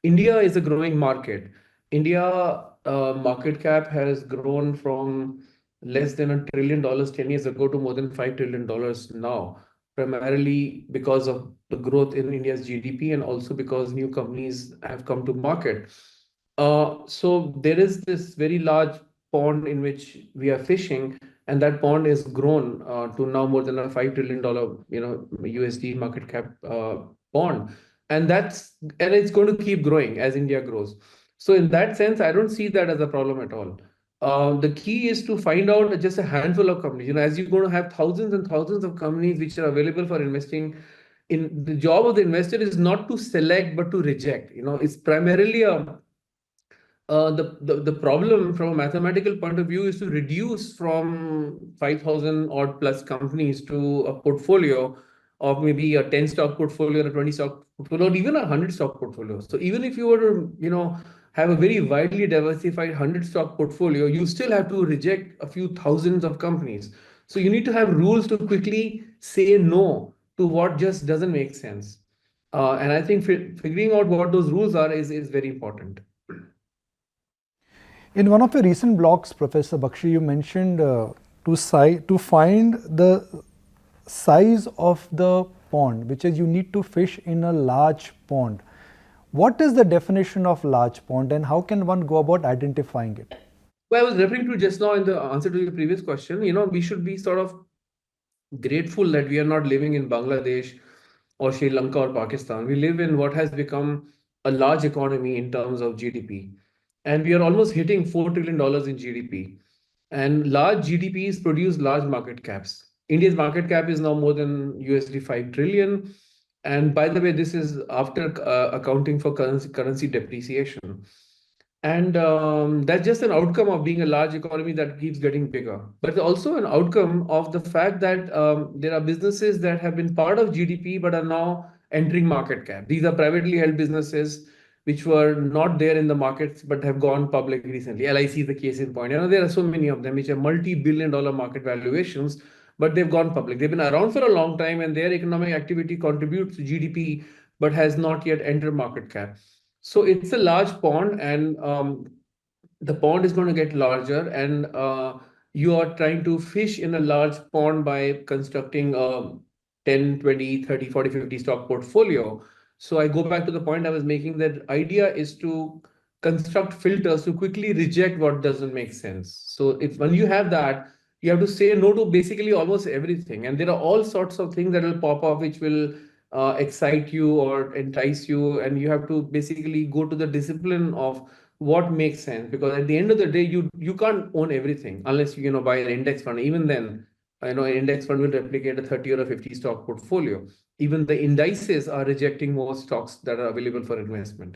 India is a growing market. India market cap has grown from less than $1 trillion 10 years ago to more than $5 trillion now, primarily because of the growth in India's GDP and also because new companies have come to market. So there is this very large pond in which we are fishing, and that pond is grown to now more than a $5 trillion, USD market cap pond, and it's going to keep growing as India grows. So in that sense, I don't see that as a problem at all. The key is to find out just a handful of companies. As you're going to have thousands and thousands of companies which are available for investing. In the job of the investor is not to select but to reject. It's primarily the problem from a mathematical point of view is to reduce from 5,000 odd plus companies to a portfolio of maybe a 10 stock portfolio, or a 20 stock portfolio, or even a 100 stock portfolio. So even if you were to, have a very widely diversified 100 stock portfolio, you still have to reject a few thousands of companies. So you need to have rules to quickly say no to what just doesn't make sense. And I think figuring out what those rules are is very important. In one of your recent blogs, Professor Bakshi, you mentioned to find the size of the pond, which is you need to fish in a large pond. What is the definition of large pond and how can one go about identifying it? Well, I was referring to just now in the answer to your previous question, we should be sort of grateful that we are not living in Bangladesh or Sri Lanka or Pakistan. We live in what has become a large economy in terms of GDP. And we are almost hitting $4 trillion in GDP. And large GDPs produce large market caps. India's market cap is now more than USD 5 trillion. And by the way, this is after accounting for currency depreciation. And that's just an outcome of being a large economy that keeps getting bigger. But also an outcome of the fact that there are businesses that have been part of GDP but are now entering market cap. These are privately held businesses which were not there in the markets but have gone public recently. LIC is the case in point. There are so many of them which have multi-billion-dollar market valuations, but they've gone public. They've been around for a long time and their economic activity contributes to GDP but has not yet entered market cap. So it's a large pond, and the pond is going to get larger, and you are trying to fish in a large pond by constructing a 10, 20, 30, 40, 50 stock portfolio. So I go back to the point I was making, that idea is to construct filters to quickly reject what doesn't make sense. So if when you have that, you have to say no to basically almost everything. And there are all sorts of things that will pop up which will excite you or entice you, and you have to basically go to the discipline of what makes sense, because at the end of the day you can't own everything unless you buy an index fund. Even then, an index fund will replicate a 30 or a 50 stock portfolio. Even the indices are rejecting more stocks that are available for investment.